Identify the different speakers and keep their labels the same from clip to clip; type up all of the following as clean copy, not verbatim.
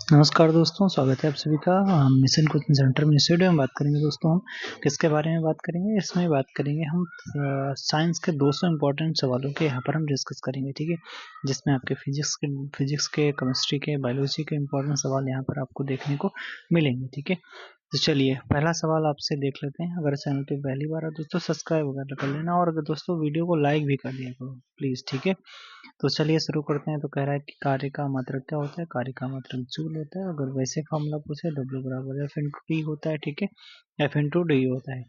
Speaker 1: नमस्कार दोस्तों, स्वागत है आप सभी का। हम मिशन कोचिंग सेंटर में इस वीडियो में बात करेंगे दोस्तों। हम किसके बारे में बात करेंगे? इसमें बात करेंगे हम साइंस के 200 इम्पोर्टेंट सवालों के यहाँ पर हम डिस्कस करेंगे, ठीक है। जिसमें आपके फिजिक्स के केमिस्ट्री के बायोलॉजी के इम्पोर्टेंट सवाल यहाँ पर आपको देखने को मिलेंगे, ठीक है। तो चलिए पहला सवाल आपसे देख लेते हैं। अगर चैनल पे पहली बार है दोस्तों सब्सक्राइब वगैरह कर लेना, और अगर दोस्तों वीडियो को लाइक भी कर दिया करो प्लीज़, ठीक है। तो चलिए शुरू करते हैं। तो कह रहा है कि कार्य का मात्रक क्या होता है? कार्य का मात्रक जूल होता है। अगर वैसे फॉर्मूला पूछे W बराबर एफ इंटू टी होता है, ठीक है। एफ इंटू डी होता है।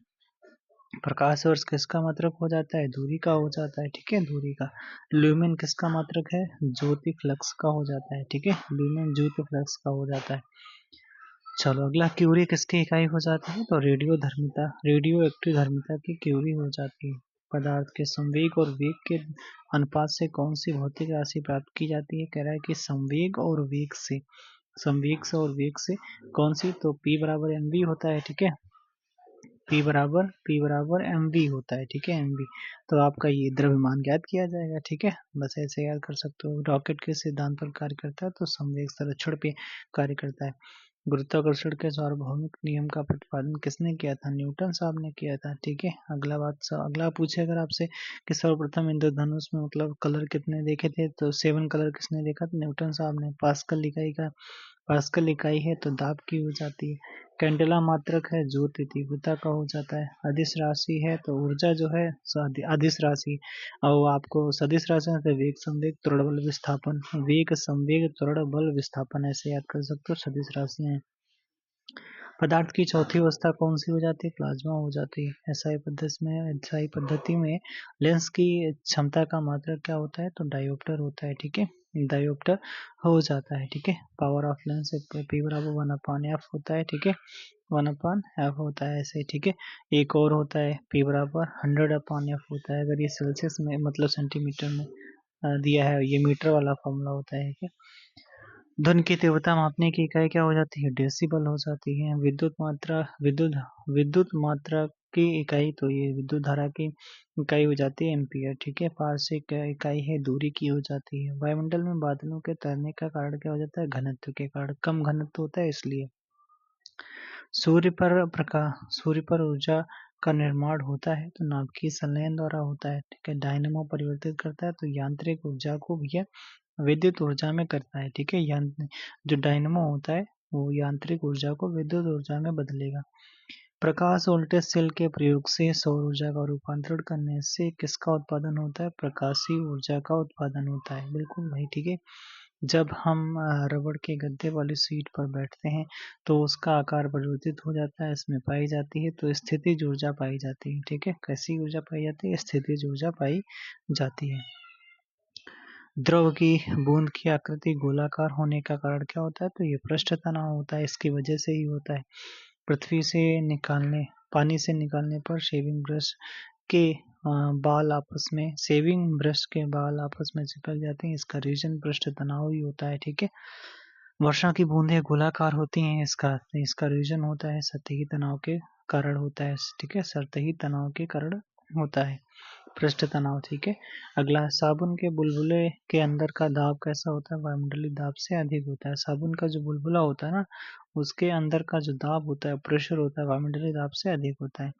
Speaker 1: प्रकाश वर्ष किसका मात्रक हो जाता है? दूरी का हो जाता है, ठीक है, दूरी का। ल्यूमेन किसका मात्रक है? ज्योति फ्लक्स का हो जाता है, ठीक है। ल्यूमेन ज्योति फ्लक्स का हो जाता है। चलो अगला, क्यूरी किसकी इकाई हो जाती है? तो रेडियो एक्टिव धर्मिता की क्यूरी हो जाती है। पदार्थ के संवेग और वेग के अनुपात से कौन सी भौतिक राशि प्राप्त की जाती है? कह रहा है कि संवेग से और वेग से कौन सी? तो P बराबर एम वी होता है, ठीक है। P बराबर एम वी होता है, ठीक है, एम वी। तो आपका ये द्रव्यमान ज्ञात किया जाएगा, ठीक है। बस ऐसे याद कर सकते हो। रॉकेट के सिद्धांत पर कार्य करता है तो संवेग संरक्षण पे कार्य करता है। गुरुत्वाकर्षण के सार्वभौमिक नियम का प्रतिपादन किसने किया था? न्यूटन साहब ने किया था, ठीक है। अगला पूछे अगर आपसे कि सर्वप्रथम इंद्रधनुष में मतलब कलर कितने देखे थे? तो 7 कलर किसने देखा? तो न्यूटन साहब ने। पास्कल इकाई है तो दाब की हो जाती है। कैंडेला मात्रक है, ज्योति तीव्रता का हो जाता है। अदिश राशि है तो ऊर्जा जो है अदिश राशि। और आपको सदिश राशि है तो वेग संवेग त्वरण बल विस्थापन, वेग संवेग त्वरण बल विस्थापन ऐसे याद कर सकते हो, सदिश राशि है। पदार्थ की चौथी अवस्था कौन सी हो जाती है? प्लाज्मा हो जाती है। एसआई पद्धति में लेंस की क्षमता का मात्रक क्या होता है? तो डायोप्टर होता है, ठीक है। डायोप्टर हो जाता है, ठीक है। पावर ऑफ लेंस P बराबर 1/f होता है, ठीक है। 1/f होता है ऐसे, ठीक है। एक और होता है P बराबर 100/f होता है। अगर ये सेल्सियस में मतलब सेंटीमीटर में दिया है, ये मीटर वाला फॉर्मूला होता है, ठीक है। ध्वनि की तीव्रता मापने की इकाई क्या हो जाती है? डेसिबल हो जाती है। विद्युत मात्रा की इकाई, तो ये विद्युत धारा की इकाई हो जाती है एम्पियर, ठीक है। पारसिक इकाई है दूरी की हो जाती है। वायुमंडल में बादलों के तैरने का कारण क्या हो जाता है? घनत्व के कारण, कम घनत्व होता है इसलिए। सूर्य पर ऊर्जा का निर्माण होता है तो नाभिकीय संलयन द्वारा होता है, ठीक है। डायनेमो परिवर्तित करता है तो यांत्रिक ऊर्जा को भैया विद्युत ऊर्जा में करता है, ठीक है। जो डायनेमो होता है वो यांत्रिक ऊर्जा को विद्युत ऊर्जा में बदलेगा। प्रकाश वोल्टेज सेल के प्रयोग से सौर ऊर्जा का रूपांतरण करने से किसका उत्पादन होता है? प्रकाशीय ऊर्जा का उत्पादन होता है, बिल्कुल भाई, ठीक है। जब हम रबड़ के गद्दे वाली सीट पर बैठते हैं तो उसका आकार परिवर्तित हो जाता है, इसमें पाई जाती है तो स्थितिज ऊर्जा पाई जाती है, ठीक है। कैसी ऊर्जा पाई जाती है? स्थितिज ऊर्जा पाई जाती है। द्रव की बूंद की आकृति गोलाकार होने का कारण क्या होता है? तो ये पृष्ठ तनाव होता है, इसकी वजह से ही होता है। पृथ्वी से निकालने पानी से निकालने पर सेविंग ब्रश के बाल आपस में चिपक जाते हैं, इसका रीजन पृष्ठ तनाव ही होता है, ठीक है। वर्षा की बूंदें गोलाकार होती हैं, इसका रीजन होता है सतही तनाव के कारण होता है, ठीक है। सतही तनाव के कारण होता है पृष्ठ तनाव, ठीक है। अगला, साबुन के बुलबुले के अंदर का दाब कैसा होता है? वायुमंडलीय दाब से अधिक होता है। साबुन का जो बुलबुला होता है ना, उसके अंदर का जो दाब होता है, प्रेशर होता है, वायुमंडलीय दाब से अधिक होता है।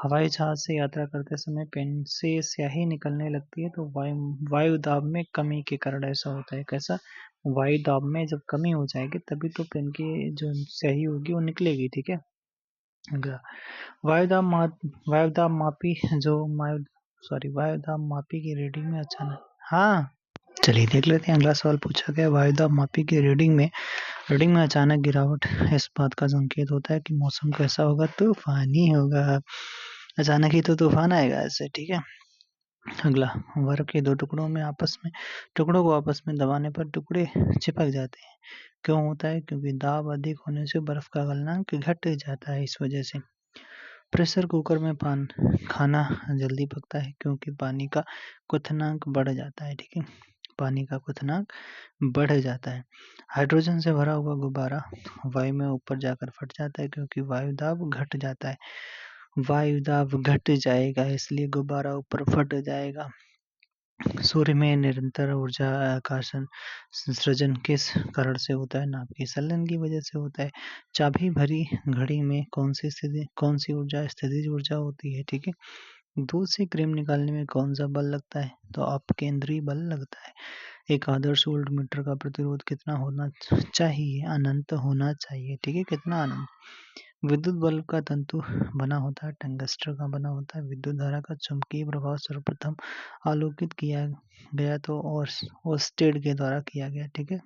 Speaker 1: हवाई जहाज से यात्रा करते समय पेन से स्याही निकलने लगती है तो वायु दाब में कमी के कारण ऐसा होता है। कैसा? वायु दाब में जब कमी हो जाएगी तभी तो पेन की जो स्याही होगी वो निकलेगी, ठीक है। अगला, वायुदाब मापी जो वायु वायुदाब मापी की रीडिंग में अचानक, हाँ चलिए देख लेते हैं। अगला सवाल पूछा गया, वायुदाब मापी की रीडिंग में अचानक गिरावट इस बात का संकेत होता है कि मौसम कैसा होगा? तूफानी होगा। अचानक ही तो तूफान आएगा ऐसे, ठीक है। अगला, बर्फ के दो टुकड़ों को आपस में दबाने पर टुकड़े चिपक जाते हैं, क्यों होता है? क्योंकि दाब अधिक होने से बर्फ का गलनांक घट जाता है, इस वजह से। प्रेशर कुकर में खाना जल्दी पकता है क्योंकि पानी का क्वथनांक बढ़ जाता है, ठीक है। पानी का क्वथनांक बढ़ जाता है। हाइड्रोजन से भरा हुआ गुब्बारा वायु में ऊपर जाकर फट जाता है क्योंकि वायु दाब घट जाता है। वायु दाब घट जाएगा इसलिए गुब्बारा ऊपर फट जाएगा। सूर्य में निरंतर ऊर्जा आकर्षण सृजन किस कारण से होता है? नाभिक की संलयन की वजह से होता है। चाबी भरी घड़ी में कौन सी ऊर्जा स्थितिज ऊर्जा होती है? ठीक है। दूध से क्रीम निकालने में कौन सा बल लगता है? तो अपकेंद्री बल लगता है। एक आदर्श वोल्टमीटर का प्रतिरोध कितना होना चाहिए? अनंत होना चाहिए। ठीक है, कितना अनंत? विद्युत बल्ब का तंतु बना होता है टंगस्टर का बना होता है। विद्युत धारा का चुंबकीय प्रभाव सर्वप्रथम आलोकित किया गया तो ओर्स्टेड के द्वारा किया गया। ठीक है।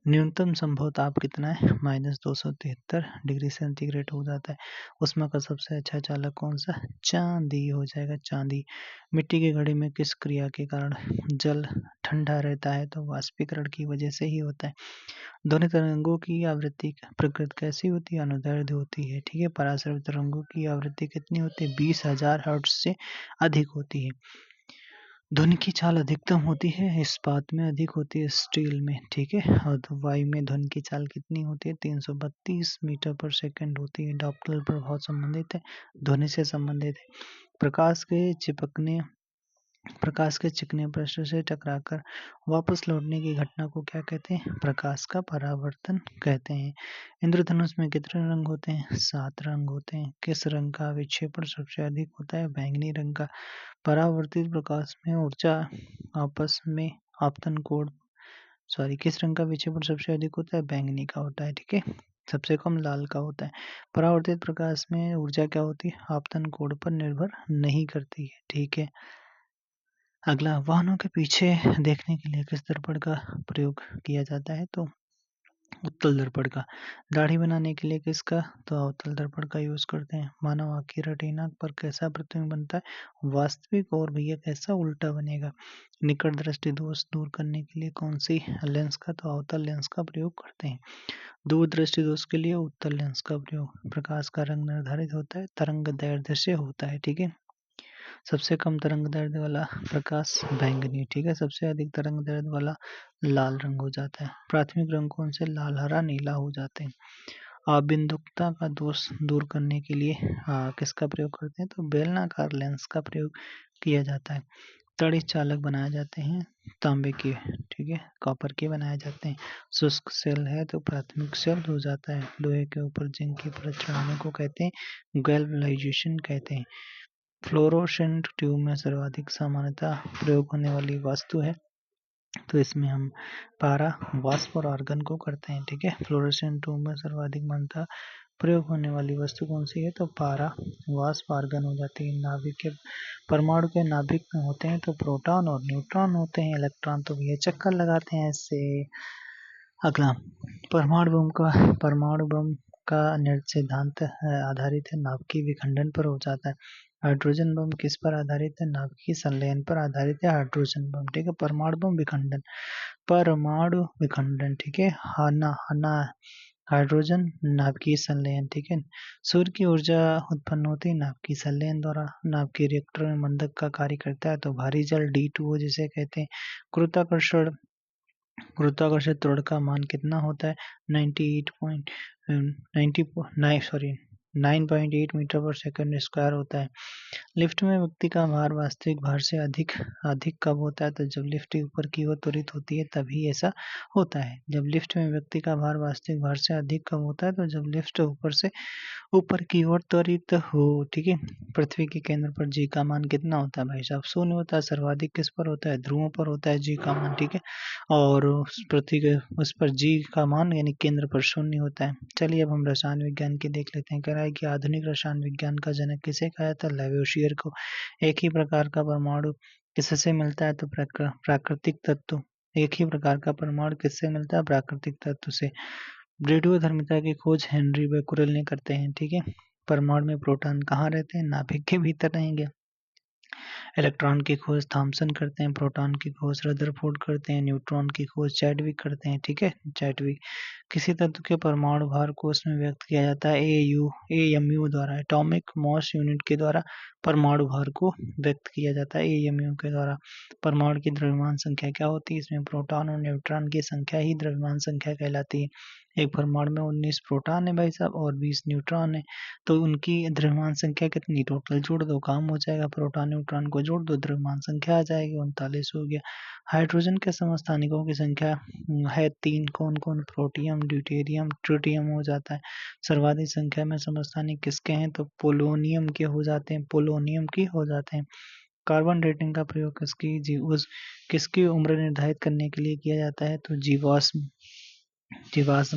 Speaker 1: न्यूनतम संभव ताप कितना है? -273 डिग्री सेंटीग्रेड हो जाता है। ऊष्मा का सबसे अच्छा चालक कौन सा? चांदी हो जाएगा, चांदी। मिट्टी की घड़ी में किस क्रिया के कारण जल ठंडा रहता है? तो वाष्पीकरण की वजह से ही होता है। ध्वनि तरंगों की आवृत्ति प्रकृति कैसी होती है? अनुदैर्ध्य होती है। ठीक है। पराश्रव्य तरंगों की आवृत्ति कितनी होती है? 20,000 हर्ट्ज से अधिक होती है। ध्वनि की चाल अधिकतम होती है इस्पात में, अधिक होती है स्टील में। ठीक है। और वायु में ध्वनि की चाल कितनी होती है? 332 मीटर पर सेकंड होती है। डॉप्लर प्रभाव संबंधित है, ध्वनि से संबंधित है। प्रकाश के चिकने पृष्ठ से टकराकर वापस लौटने की घटना को क्या कहते हैं? प्रकाश का परावर्तन कहते हैं। इंद्रधनुष में कितने रंग होते हैं? 7 रंग होते हैं। किस रंग का विक्षेपण सबसे अधिक होता है? बैंगनी रंग का। परावर्तित प्रकाश में ऊर्जा आपस में आपतन कोण किस रंग का विक्षेपण सबसे अधिक होता है? बैंगनी का होता है। ठीक है। सबसे कम लाल का होता है। परावर्तित प्रकाश में ऊर्जा क्या होती है? आपतन कोण पर निर्भर नहीं करती है। ठीक है। अगला, वाहनों के पीछे देखने के लिए किस दर्पण का प्रयोग किया जाता है? तो उत्तल दर्पण का। दाढ़ी बनाने के लिए किसका? तो अवतल दर्पण का यूज करते हैं। मानव आँख की रेटिना पर कैसा प्रतिबिंब बनता है? वास्तविक। और भैया कैसा? उल्टा बनेगा। निकट दृष्टि दोष दूर करने के लिए कौन सी लेंस का? तो अवतल लेंस का प्रयोग करते हैं। दूर दृष्टि दोष के लिए उत्तल लेंस का प्रयोग। प्रकाश का रंग निर्धारित होता है तरंग दैर्ध्य से होता है। ठीक है। सबसे कम तरंग दैर्ध्य वाला प्रकाश बैंगनी। ठीक है। सबसे अधिक तरंग दैर्ध्य वाला लाल रंग हो जाता है। प्राथमिक रंग कौन से? लाल, हरा, नीला हो जाते हैं। अबिंदुकता का दोष दूर करने के लिए किसका प्रयोग करते हैं? तो बेलनाकार लेंस का प्रयोग किया जाता है। तड़ित चालक बनाए जाते हैं तांबे के। ठीक है। कॉपर के बनाए जाते हैं। शुष्क सेल है तो प्राथमिक सेल हो जाता है। लोहे के ऊपर जिंक की परत चढ़ाने को कहते हैं गैल्वेनाइजेशन कहते हैं। फ्लोरोसेंट ट्यूब में सर्वाधिक सामान्यतः प्रयोग होने वाली वस्तु है तो इसमें हम पारा, वाष्प और आर्गन को करते हैं। ठीक है। फ्लोरोसेंट ट्यूब में सर्वाधिक मान्यता प्रयोग होने वाली वस्तु कौन सी है? तो पारा, वाष्प, आर्गन हो जाती है। नाभिक के परमाणु के नाभिक में होते हैं तो प्रोटॉन और न्यूट्रॉन होते हैं। इलेक्ट्रॉन तो ये चक्कर लगाते हैं इससे। अगला, परमाणु बम का सिद्धांत आधारित है नाभिकीय विखंडन पर हो जाता है। हाइड्रोजन बम किस पर आधारित है? नाभिकीय संलयन पर आधारित है हाइड्रोजन बम। ठीक है। परमाणु बम विखंडन, परमाणु विखंडन। ठीक है। हना हाइड्रोजन, नाभिकीय संलयन। ठीक है। सूर्य की ऊर्जा उत्पन्न होती है नाभिकीय संलयन द्वारा। नाभिकीय रिएक्टर में मंदक का कार्य करता है तो भारी जल D2O जिसे कहते हैं। गुरुत्वाकर्षण त्वरण का मान कितना होता है? 9.8 मीटर पर सेकंड स्क्वायर होता है। लिफ्ट में व्यक्ति का भार वास्तविक भार से अधिक अधिक कब होता है? तो जब लिफ्ट ऊपर की ओर त्वरित होती है तभी ऐसा होता है। जब लिफ्ट में व्यक्ति का भार वास्तविक भार से अधिक कब होता है? तो जब लिफ्ट ऊपर की ओर त्वरित हो। ठीक है। पृथ्वी के केंद्र पर जी का मान कितना होता है भाई साहब? 0 होता है। सर्वाधिक किस पर होता है? ध्रुवों पर होता है जी का मान। ठीक है। और पृथ्वी के उस पर जी का मान यानी केंद्र पर 0 होता है। चलिए अब हम रसायन विज्ञान की देख लेते हैं। कह रहा है कि आधुनिक रसायन विज्ञान का जनक किसे कहा जाता है? लेवोसियर को। एक ही प्रकार का परमाणु किससे मिलता है? तो प्राकृतिक तत्व। एक ही प्रकार का परमाणु किससे मिलता है? प्राकृतिक तत्व से। रेडियोधर्मिता की खोज हेनरी बेक्यूरेल ने करते हैं। ठीक है। परमाणु में प्रोटॉन कहाँ रहते हैं? नाभिक के भीतर रहेंगे। इलेक्ट्रॉन की खोज थॉमसन करते हैं। प्रोटॉन की खोज रदरफोर्ड करते हैं। न्यूट्रॉन की खोज चैडविक करते हैं। ठीक है। चैडविक। किसी तत्व के परमाणु भार को उसमें व्यक्त किया जाता है एएमयू द्वारा। एटॉमिक मॉस यूनिट के द्वारा परमाणु भार को व्यक्त किया जाता है एएमयू के द्वारा। परमाणु की द्रव्यमान संख्या क्या होती है? इसमें प्रोटॉन और न्यूट्रॉन की संख्या ही द्रव्यमान संख्या कहलाती है। एक परमाणु में 19 प्रोटॉन है भाई साहब और 20 न्यूट्रॉन है तो उनकी द्रव्यमान संख्या कितनी? टोटल जोड़ दो काम हो जाएगा। प्रोटॉन न्यूट्रॉन को जोड़ दो, द्रव्यमान संख्या आ जाएगी, 39 हो गया। हाइड्रोजन के समस्थानिकों की संख्या है 3, कौन कौन? प्रोटियम, ड्यूटेरियम, ट्रिटियम हो जाता है। सर्वाधिक संख्या में समस्थानिक किसके हैं? तो पोलोनियम के हो जाते हैं, पोलोनियम की हो जाते हैं। कार्बन डेटिंग का प्रयोग किसकी उम्र निर्धारित करने के लिए किया जाता है? तो जीवाश्म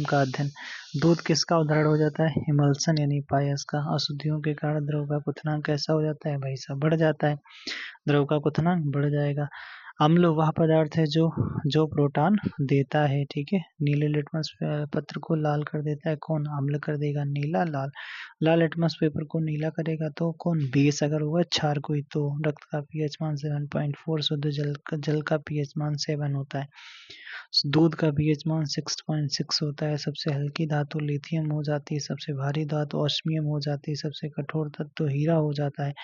Speaker 1: का अध्ययन। दूध किसका उदाहरण हो जाता है? इमल्सन यानी पायस का। अशुद्धियों के कारण द्रव का क्वथनांक कैसा हो जाता है? भाई साहब बढ़ जाता है, द्रव का क्वथनांक बढ़ जाएगा। अम्ल वह पदार्थ है जो प्रोटॉन देता है, ठीक है। नीले लिटमस पत्र को लाल कर देता है, कौन? अम्ल कर देगा, नीला लाल। लाल लिटमस पेपर को नीला करेगा तो कौन? बेस अगर होगा क्षार कोई तो। रक्त का पीएच मान 7.4, शुद्ध जल का पीएच मान 7 होता है। दूध का पीएच मान 6.6 होता है। सबसे हल्की धातु लिथियम हो जाती है, सबसे भारी धातु ऑस्मियम हो जाती है, सबसे कठोर तत्व हीरा हो जाता है।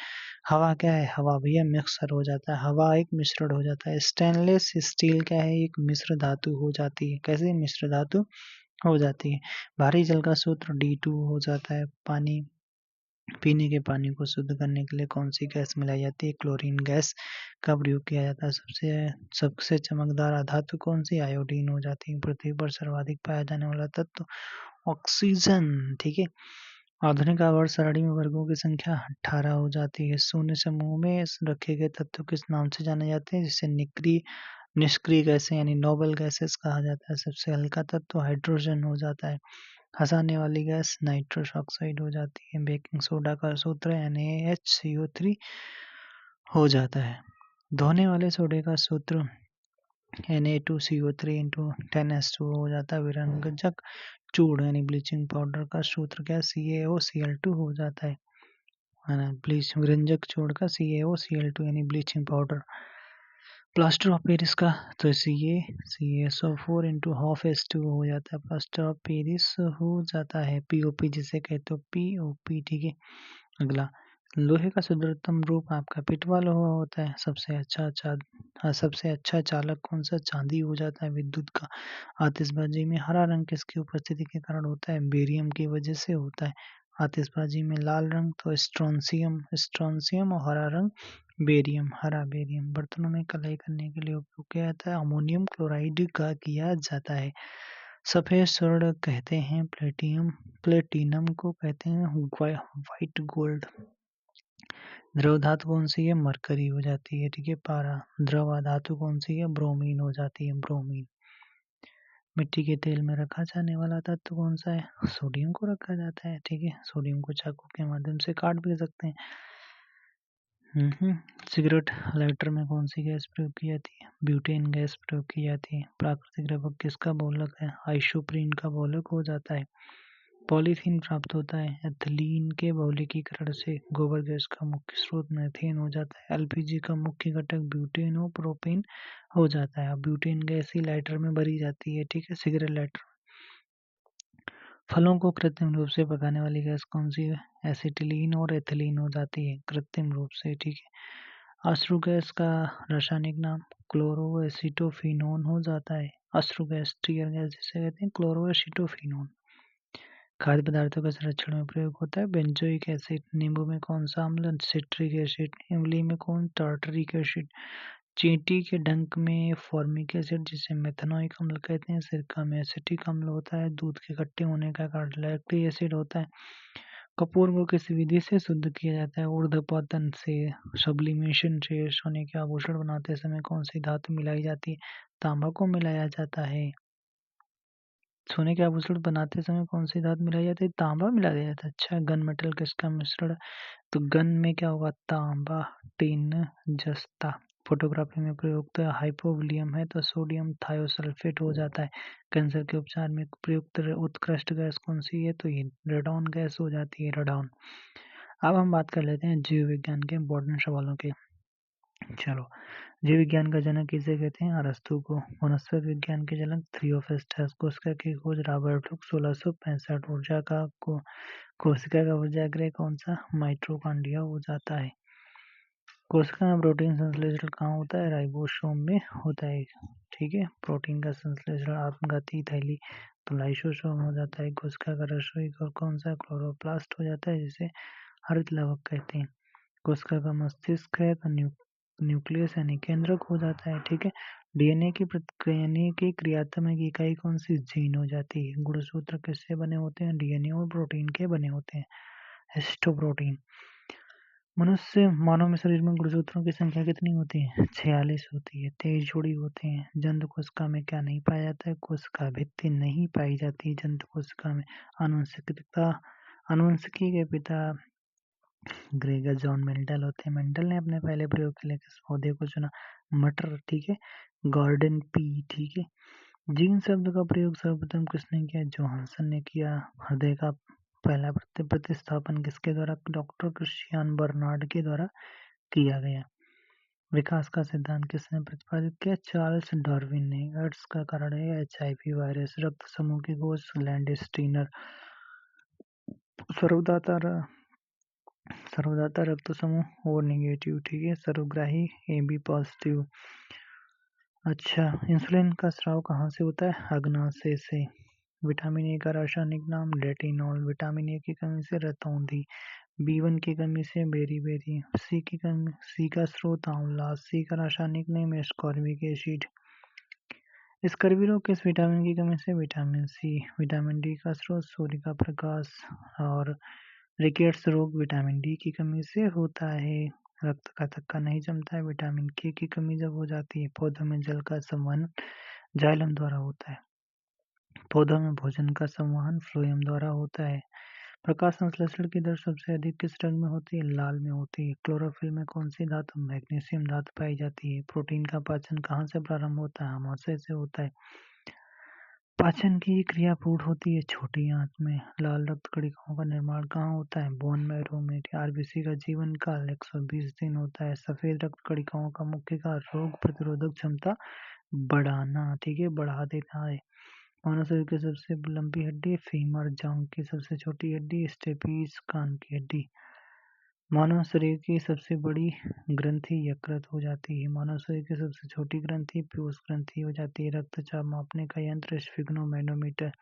Speaker 1: हवा क्या है? हवा भैया मिक्सर हो जाता है, हवा एक मिश्रण हो जाता है। स्टेनलेस स्टील क्या है? एक मिश्र धातु हो जाती है। कैसे मिश्र धातु हो जाती है? भारी जल का सूत्र D2 हो जाता है। पानी, पीने के पानी को शुद्ध करने के लिए कौन सी गैस मिलाई जाती है? क्लोरीन गैस का प्रयोग किया जाता है। सबसे चमकदार अधातु कौन सी? आयोडीन हो जाती है। पृथ्वी पर सर्वाधिक पाया जाने वाला तत्व ऑक्सीजन, ठीक है। आधुनिक आवर्त सारणी में वर्गों की संख्या 18 हो जाती है। शून्य समूह में रखे गए तत्व किस नाम से जाने जाते हैं? जिसे निष्क्रिय गैसें यानी नोबल गैसेस कहा जाता है। सबसे हल्का तत्व हाइड्रोजन हो जाता है। हंसाने वाली गैस नाइट्रस ऑक्साइड हो जाती है। बेकिंग सोडा का सूत्र NaHCO3 हो जाता है। धोने वाले सोडे का सूत्र Na2CO3 इंटू 10H2 हो जाता है। विरंजक चूर्ण यानी ब्लीचिंग पाउडर का सूत्र क्या? CaOCl2 हो जाता है ना। विरंजक चूर्ण का CaOCl2 यानी bleaching powder. Plaster of Paris का तो CaCaSO4 इंटू हाफ H2 हो जाता है। प्लास्टर ऑफ पेरिस हो जाता है POP जिसे कहते हो POP, ठीक है। अगला, लोहे का शुद्धतम रूप आपका पिटवा लोहा होता है। सबसे अच्छा चालक कौन सा? चांदी हो जाता है विद्युत का। आतिशबाजी में हरा रंग किसकी उपस्थिति के कारण होता है? बेरियम की वजह से होता है। आतिशबाजी में लाल रंग तो स्ट्रोंसियम और हरा रंग बेरियम, हरा बेरियम। बर्तनों में कलाई करने के लिए उपयोग किया जाता है, अमोनियम क्लोराइड का किया जाता है। सफेद स्वर्ण कहते हैं प्लेटिनम को कहते हैं व्हाइट गोल्ड। द्रव धातु कौन सी है? मरकरी हो जाती है, ठीक है। पारा। द्रव धातु कौन सी है? ब्रोमीन हो जाती है, ब्रोमीन। मिट्टी के तेल में रखा जाने वाला तत्व कौन सा है? सोडियम को रखा जाता है, ठीक है। सोडियम को चाकू के माध्यम से काट भी सकते हैं। सिगरेट लाइटर में कौन सी गैस प्रयोग की जाती है? ब्यूटेन गैस प्रयोग की जाती है। प्राकृतिक रबर किसका बहुलक है? आइसोप्रीन का बहुलक हो जाता है। पॉलीथीन प्राप्त होता है एथिलीन के बहुलकीकरण से। गोबर गैस का मुख्य स्रोत मीथेन हो जाता है। एलपीजी का मुख्य घटक ब्यूटेन और प्रोपेन हो जाता है। अब ब्यूटेन गैस ही लाइटर में भरी जाती है, ठीक है, सिगरेट लाइटर। फलों को कृत्रिम रूप से पकाने वाली गैस कौन सी है? एसिटिलीन और एथिलीन हो जाती है कृत्रिम रूप से, ठीक है। अश्रु गैस का रासायनिक नाम क्लोरोएसिटोफिनोन हो जाता है। अश्रु गैस, टीयर गैस जिसे कहते हैं, क्लोरोएसिटोफिनोन। खाद्य पदार्थों के संरक्षण में प्रयोग होता है बेंजोइक एसिड। नींबू में कौन सा अम्ल? Citric acid. इमली में कौन? Tartaric acid. चींटी के डंक में फॉर्मिक एसिड जिसे मेथनोइक अम्ल कहते हैं। सिरका में एसिटिक अम्ल होता है। दूध के खट्टे होने का कारण लैक्टिक एसिड होता है। कपूर को किस विधि से शुद्ध किया जाता है? ऊर्ध्वपतन से, सब्लिमेशन से। सोने के आभूषण बनाते समय कौन सी धातु मिलाई जाती है? तांबा को मिलाया जाता है। सोने के आभूषण बनाते समय कौन सी धातु मिलाई जाती है? तांबा मिलाया जाता है। अच्छा, गन मेटल किसका मिश्रण? तो गन में क्या होगा? तांबा, टिन, जस्ता। फोटोग्राफी में प्रयुक्त हाइपोविलियम है तो सोडियम थायोसल्फेट हो जाता है। कैंसर के उपचार में प्रयुक्त उत्कृष्ट गैस कौन सी है? तो ये रेडॉन गैस हो जाती है, रेडॉन। अब हम बात कर लेते हैं जीव विज्ञान के इम्पोर्टेंट सवालों की। चलो, जीव विज्ञान का जनक किसे कहते हैं? अरस्तु को। वनस्पति विज्ञान के जनक थियोफिस्टस। कोशिका की खोज रॉबर्ट हुक 1665। ऊर्जा का कोशिका का ऊर्जा गृह कौन सा? माइटोकॉन्ड्रिया हो जाता है। कोशिका में प्रोटीन संश्लेषण कहाँ होता है? राइबोसोम में होता है, ठीक है। प्रोटीन का संश्लेषण आत्मघाती थैली तो लाइसोसोम हो जाता है। कोशिका का रसोई घर कौन सा? क्लोरोप्लास्ट हो जाता है जिसे हरित लवक कहते हैं। कोशिका का मस्तिष्क है तो न्यूक्लियस यानी केंद्रक हो जाता है, ठीक है। डीएनए की क्रियात्मक इकाई कौन सी? जीन हो जाती है। गुणसूत्र किससे बने होते हैं? डीएनए और प्रोटीन के बने होते हैं, हिस्टोप्रोटीन। मानव में शरीर में गुणसूत्रों की संख्या कितनी होती है? 46 होती है। 23 जोड़ी होते हैं। जंतु कोशिका में क्या नहीं पाया जाता है? कोशिका भित्ति नहीं पाई जाती जंतु कोशिका में। आनुवंशिकी के पिता ग्रेगर जॉन मेंडल होते हैं। मेंडल ने अपने पहले प्रयोग के लिए किस पौधे को चुना? मटर, ठीक है। गार्डन पी, ठीक है। जीन शब्द का प्रयोग सर्वप्रथम किसने किया? जोहानसन ने किया। हृदय का पहला प्रतिस्थापन किसके द्वारा? डॉक्टर क्रिश्चियन बर्नार्ड के द्वारा किया गया। विकास का सिद्धांत किसने प्रतिपादित किया? चार्ल्स डार्विन ने। एड्स का कारण है HIV वायरस। रक्त समूह की खोज लैंड स्टीनर। सर्वदाता रक्त समूह ओ नेगेटिव, ठीक है। सर्वग्राही AB पॉजिटिव। अच्छा, इंसुलिन का स्राव कहाँ से होता है? अग्नाशय से। विटामिन ए का रासायनिक नाम रेटिनॉल। विटामिन ए की कमी से रतौंधी। B1 की कमी से बेरी। सी का स्रोत आंवला। सी का रासायनिक नाम एस्कॉर्बिक एसिड। स्कर्वी रोग किस विटामिन की कमी से? Vitamin C. विटामिन डी का स्रोत सूर्य का प्रकाश। और रिकेट्स रोग विटामिन डी की कमी से होता है। रक्त का थक्का नहीं जमता है। विटामिन के की कमी जब हो जाती है। पौधों में जल का संवहन जाइलम द्वारा होता है। पौधों में भोजन का संवहन फ्लोएम द्वारा होता है। प्रकाश संश्लेषण की दर सबसे अधिक किस रंग में होती है? लाल में होती है। क्लोरोफिल में कौन सी धातु? मैग्नीशियम धातु पाई जाती है। प्रोटीन का पाचन कहाँ से प्रारंभ होता है? आमाशय से होता है। पाचन की क्रिया पूर्ण होती है छोटी आंत में। लाल रक्त कणिकाओं का निर्माण कहाँ होता है? बोन मैरो में। आरबीसी का जीवन काल 120 दिन होता है। सफेद रक्त कणिकाओं का मुख्य कार्य रोग प्रतिरोधक क्षमता बढ़ाना, ठीक है, बढ़ा देना है। मानव शरीर की सबसे लंबी हड्डी फीमर। जांघ की सबसे छोटी हड्डी स्टेपीज। कान की हड्डी। मानव शरीर की सबसे बड़ी ग्रंथि यकृत हो जाती है। मानव शरीर की सबसे छोटी ग्रंथि पीयूष ग्रंथि हो जाती है। रक्तचाप मापने का यंत्र स्फिग्नोमेनोमीटर।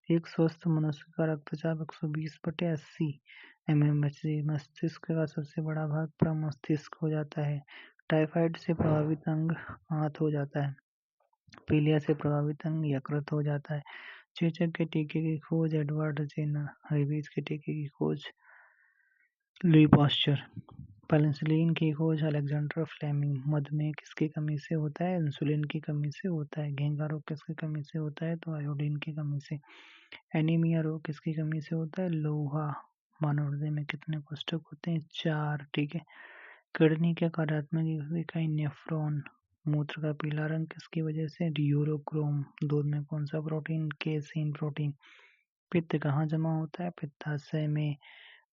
Speaker 1: एक स्वस्थ मनुष्य का रक्तचाप 120/80 mmHg। मस्तिष्क का सबसे बड़ा भाग प्रमस्तिष्क हो जाता है। टाइफाइड से प्रभावित अंग आंत हो जाता है। पीलिया से प्रभावित अंग यकृत हो जाता है। चेचक के टीके की खोज एडवर्ड जेनर। रेबीज के टीके की खोज लुई पास्चर। पेनिसिलिन की खोज अलेक्जेंडर फ्लेमिंग। मधुमेह किसकी कमी से होता है? इंसुलिन की कमी से होता है। घेंघा रोग किसकी कमी से होता है? तो आयोडीन की कमी से। एनीमिया रोग किसकी कमी से होता है? लोहा। मानव हृदय में कितने कोष्ठक होते हैं? 4, ठीक है। किडनी के कार्यात्मक इकाई नेफ्रॉन। मूत्र का पीला रंग किसकी वजह से? यूरोक्रोम। दूध में कौन सा प्रोटीन? Casein protein. पित्त कहाँ जमा होता है? पित्ताशय में,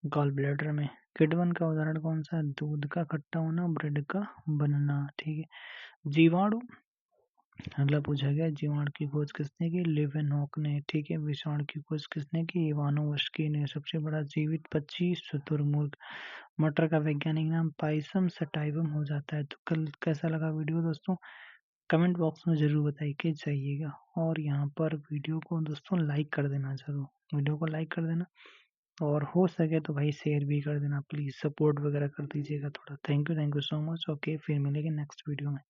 Speaker 1: गॉल ब्लैडर में। किडवन का उदाहरण कौन सा? दूध का खट्टा होना, ब्रेड का बनना, ठीक है। जीवाणु। अगला पूछा गया जीवाणु की खोज किसने की? लेवेनहॉक ने, ठीक है। विषाणु की खोज किसने की? इवानोव्स्की ने। सबसे बड़ा जीवित पक्षी शुतुरमुर्ग। मटर का वैज्ञानिक नाम पाइसम सटाइवम हो जाता है। तो कल कैसा लगा वीडियो दोस्तों? कमेंट बॉक्स में जरूर बताइए कि चाहिएगा। और यहाँ पर वीडियो को दोस्तों लाइक कर देना जरूर। वीडियो को लाइक कर देना और हो सके तो भाई शेयर भी कर देना प्लीज़। सपोर्ट वगैरह कर दीजिएगा थोड़ा। Thank you so much. Okay, फिर मिलेंगे नेक्स्ट वीडियो में।